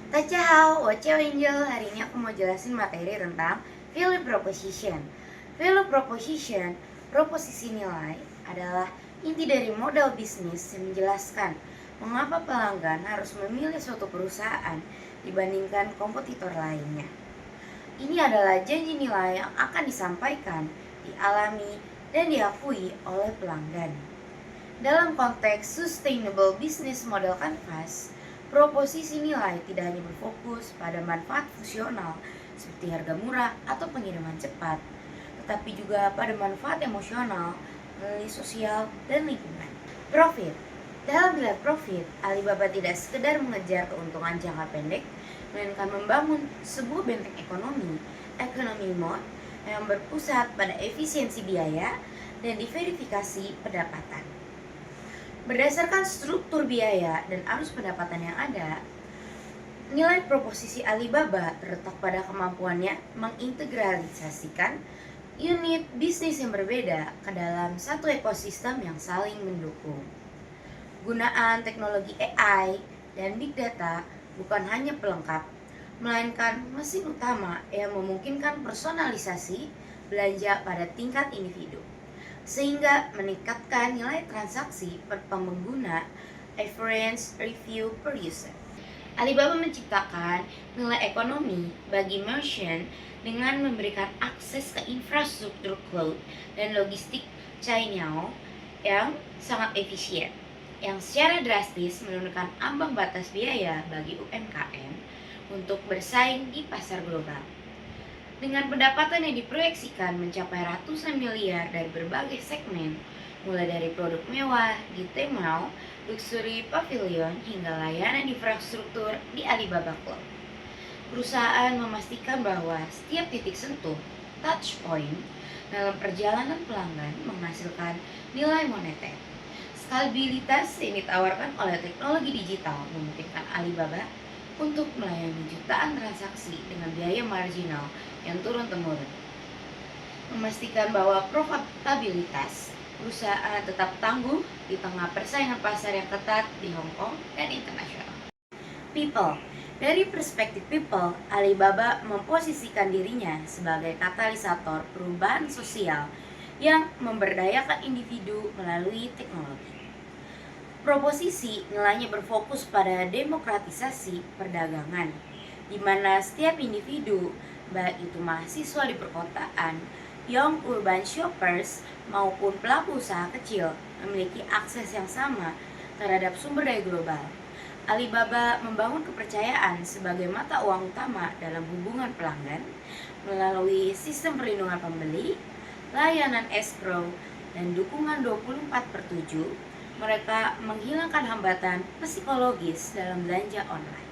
Tachahau, Wace Angel. Hari ini aku mau jelasin materi tentang value proposition. Value proposition, proposisi nilai, adalah inti dari model bisnis yang menjelaskan mengapa pelanggan harus memilih suatu perusahaan dibandingkan kompetitor lainnya. Ini adalah janji nilai yang akan disampaikan, dialami, dan diakui oleh pelanggan. Dalam konteks Sustainable Business Model Canvas, proposisi nilai tidak hanya berfokus pada manfaat fungsional seperti harga murah atau pengiriman cepat, tetapi juga pada manfaat emosional, nilai sosial, dan lingkungan. Profit. Dalam nilai profit, Alibaba tidak sekedar mengejar keuntungan jangka pendek, melainkan membangun sebuah benteng ekonomi mode yang berpusat pada efisiensi biaya dan diverifikasi pendapatan. Berdasarkan struktur biaya dan arus pendapatan yang ada, nilai proposisi Alibaba terletak pada kemampuannya mengintegralisasikan unit bisnis yang berbeda ke dalam satu ekosistem yang saling mendukung. Gunaan teknologi AI dan Big Data bukan hanya pelengkap, melainkan mesin utama yang memungkinkan personalisasi belanja pada tingkat individu, sehingga meningkatkan nilai transaksi per pengguna average review per user. Alibaba menciptakan nilai ekonomi bagi merchant dengan memberikan akses ke infrastruktur cloud dan logistik Cainiao yang sangat efisien, yang secara drastis menurunkan ambang batas biaya bagi UMKM untuk bersaing di pasar global. Dengan pendapatan yang diproyeksikan mencapai ratusan miliar dari berbagai segmen, mulai dari produk mewah di Tmall, luxury pavilion, hingga layanan infrastruktur di Alibaba Cloud. Perusahaan memastikan bahwa setiap titik sentuh, touch point, dalam perjalanan pelanggan menghasilkan nilai moneter. Skalabilitas yang ditawarkan oleh teknologi digital memungkinkan Alibaba untuk melayani jutaan transaksi dengan biaya marginal yang turun-temurun, memastikan bahwa profitabilitas perusahaan tetap tangguh di tengah persaingan pasar yang ketat di Hong Kong dan internasional. People. Dari perspektif people, Alibaba memposisikan dirinya sebagai katalisator perubahan sosial yang memberdayakan individu melalui teknologi. Proposisi nilainya berfokus pada demokratisasi perdagangan, di mana setiap individu, baik itu mahasiswa di perkotaan, young urban shoppers, maupun pelaku usaha kecil, memiliki akses yang sama terhadap sumber daya global. Alibaba membangun kepercayaan sebagai mata uang utama dalam hubungan pelanggan melalui sistem perlindungan pembeli, layanan escrow, dan dukungan 24/7. Mereka menghilangkan hambatan psikologis dalam belanja online.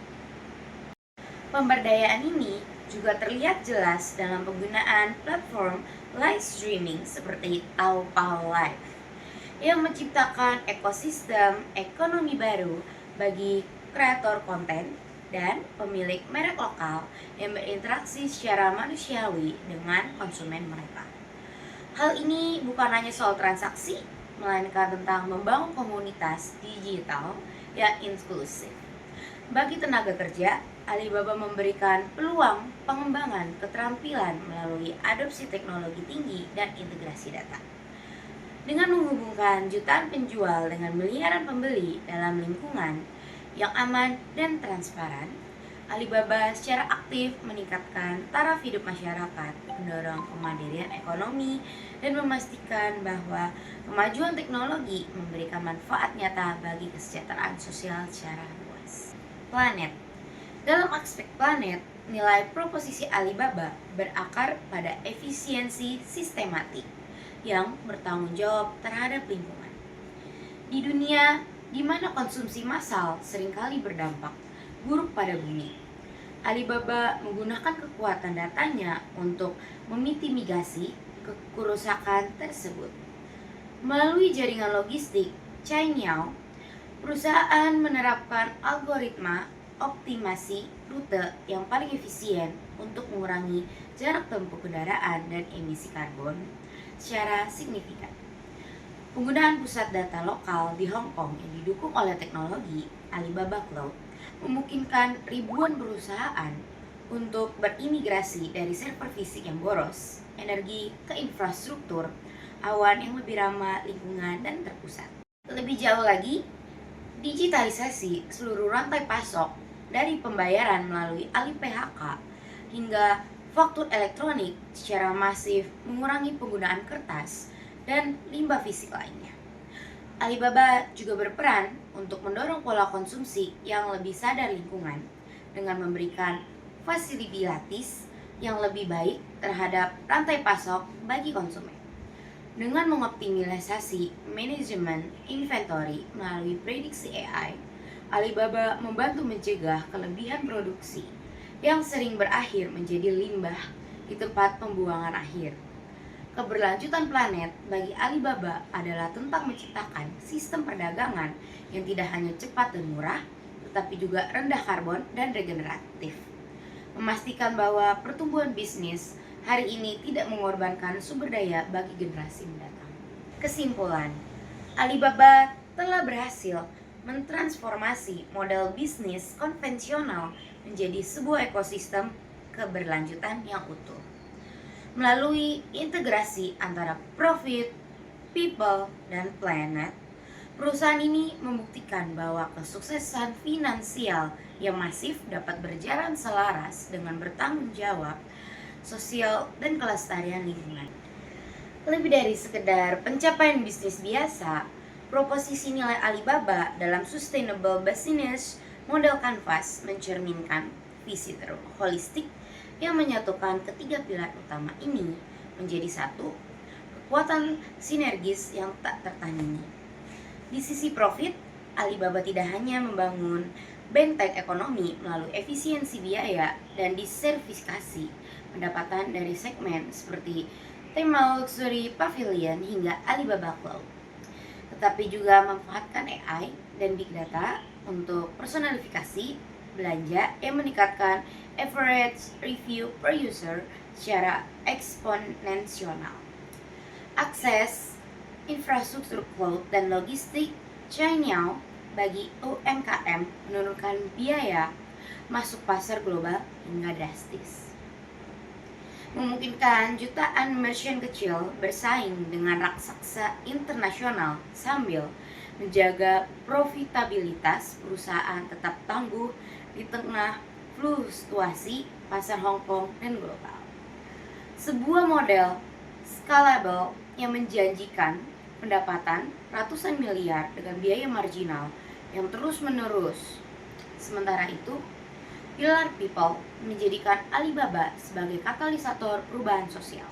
Pemberdayaan ini juga terlihat jelas dalam penggunaan platform live streaming seperti Taobao Live yang menciptakan ekosistem ekonomi baru bagi kreator konten dan pemilik merek lokal yang berinteraksi secara manusiawi dengan konsumen mereka. Hal ini bukan hanya soal transaksi, melainkan tentang membangun komunitas digital yang inklusif. Bagi tenaga kerja, Alibaba memberikan peluang pengembangan keterampilan melalui adopsi teknologi tinggi dan integrasi data. Dengan menghubungkan jutaan penjual dengan miliaran pembeli dalam lingkungan yang aman dan transparan, Alibaba secara aktif meningkatkan taraf hidup masyarakat, mendorong kemandirian ekonomi, dan memastikan bahwa kemajuan teknologi memberikan manfaat nyata bagi kesejahteraan sosial secara luas. Planet. Dalam aspek planet, nilai proposisi Alibaba berakar pada efisiensi sistematik yang bertanggung jawab terhadap lingkungan. Di dunia di mana konsumsi massal seringkali berdampak buruk pada bumi, Alibaba menggunakan kekuatan datanya untuk memitigasi kerusakan tersebut. Melalui jaringan logistik Cainiao, perusahaan menerapkan algoritma optimasi rute yang paling efisien untuk mengurangi jarak tempuh kendaraan dan emisi karbon secara signifikan. Penggunaan pusat data lokal di Hong Kong yang didukung oleh teknologi Alibaba Cloud memungkinkan ribuan perusahaan untuk berimigrasi dari server fisik yang boros, energi ke infrastruktur awan yang lebih ramah lingkungan dan terpusat. Lebih jauh lagi, digitalisasi seluruh rantai pasok dari pembayaran melalui Alipay hingga faktur elektronik secara masif mengurangi penggunaan kertas dan limbah fisik lainnya. Alibaba juga berperan untuk mendorong pola konsumsi yang lebih sadar lingkungan dengan memberikan fasilitas yang lebih baik terhadap rantai pasok bagi konsumen. Dengan mengoptimalisasi manajemen inventory melalui prediksi AI, Alibaba membantu mencegah kelebihan produksi yang sering berakhir menjadi limbah di tempat pembuangan akhir. Keberlanjutan planet bagi Alibaba adalah tentang menciptakan sistem perdagangan yang tidak hanya cepat dan murah, tetapi juga rendah karbon dan regeneratif. Memastikan bahwa pertumbuhan bisnis hari ini tidak mengorbankan sumber daya bagi generasi mendatang. Kesimpulan, Alibaba telah berhasil mentransformasi model bisnis konvensional menjadi sebuah ekosistem keberlanjutan yang utuh. Melalui integrasi antara profit, people, dan planet, perusahaan ini membuktikan bahwa kesuksesan finansial yang masif dapat berjalan selaras dengan bertanggung jawab sosial dan kelestarian lingkungan. Lebih dari sekedar pencapaian bisnis biasa, proposisi nilai Alibaba dalam Sustainable Business Model Canvas mencerminkan visi holistik yang menyatukan ketiga pilar utama ini menjadi satu kekuatan sinergis yang tak tertandingi. Di sisi profit, Alibaba tidak hanya membangun benteng ekonomi melalui efisiensi biaya dan diversifikasi pendapatan dari segmen seperti tema luxury pavilion hingga Alibaba Cloud, tetapi juga memanfaatkan AI dan big data untuk personalifikasi belanja yang meningkatkan average review per user secara eksponensial. Akses infrastruktur cloud dan logistik China bagi UMKM menurunkan biaya masuk pasar global hingga drastis, memungkinkan jutaan merchant kecil bersaing dengan raksasa internasional sambil menjaga profitabilitas perusahaan tetap tangguh di tengah fluktuasi pasar Hong Kong dan global. Sebuah model scalable yang menjanjikan pendapatan ratusan miliar dengan biaya marginal yang terus-menerus. Sementara itu, pilar people menjadikan Alibaba sebagai katalisator perubahan sosial.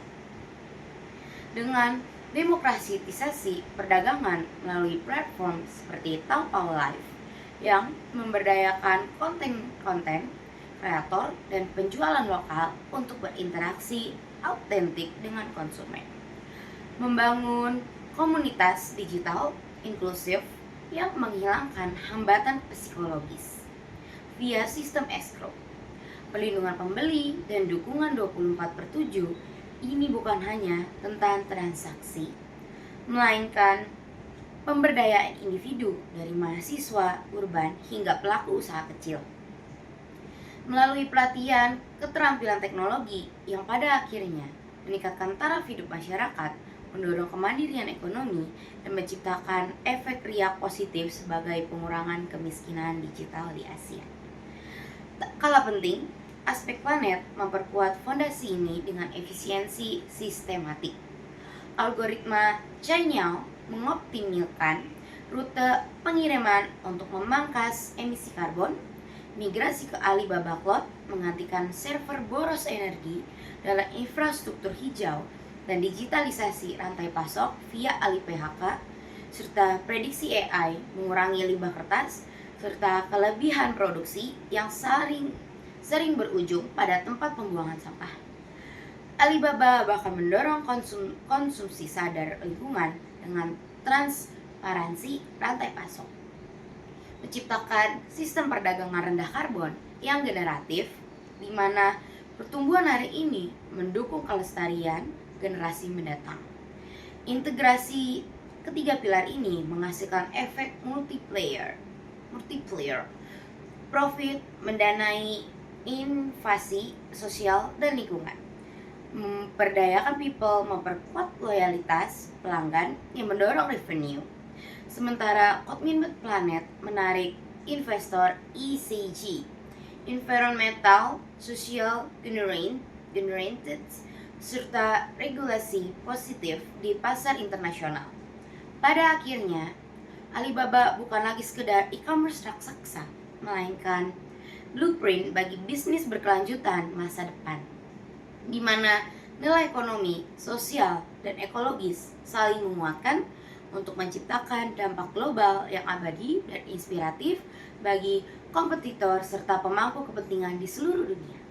Dengan demokratisasi perdagangan melalui platform seperti Taobao Live yang memberdayakan konten kreator dan penjualan lokal untuk berinteraksi autentik dengan konsumen. Membangun komunitas digital inklusif yang menghilangkan hambatan psikologis via sistem escrow, pelindungan pembeli, dan dukungan 24/7. Ini bukan hanya tentang transaksi, melainkan pemberdayaan individu dari mahasiswa urban hingga pelaku usaha kecil. Melalui pelatihan keterampilan teknologi yang pada akhirnya meningkatkan taraf hidup masyarakat, mendorong kemandirian ekonomi, dan menciptakan efek riak positif sebagai pengurangan kemiskinan digital di Asia. Tak kalah penting, aspek planet memperkuat fondasi ini dengan efisiensi sistematik. Algoritma China mengoptimalkan rute pengiriman untuk memangkas emisi karbon, migrasi ke Alibaba Cloud menggantikan server boros energi dalam infrastruktur hijau, dan digitalisasi rantai pasok via Alipay serta prediksi AI mengurangi limbah kertas, serta kelebihan produksi yang sering berujung pada tempat pembuangan sampah. Alibaba bahkan mendorong konsumsi sadar lingkungan dengan transparansi rantai pasok, menciptakan sistem perdagangan rendah karbon yang generatif, di mana pertumbuhan hari ini mendukung kelestarian generasi mendatang. Integrasi ketiga pilar ini menghasilkan efek multiplier profit mendanai inovasi sosial dan lingkungan, memperdayakan people, memperkuat loyalitas pelanggan yang mendorong revenue. Sementara Commitment Planet menarik investor ESG, environmental, social, generated, serta regulasi positif di pasar internasional. Pada akhirnya, Alibaba bukan lagi sekedar e-commerce raksasa, melainkan blueprint bagi bisnis berkelanjutan masa depan, di mana nilai ekonomi, sosial, dan ekologis saling menguatkan untuk menciptakan dampak global yang abadi dan inspiratif bagi kompetitor serta pemangku kepentingan di seluruh dunia.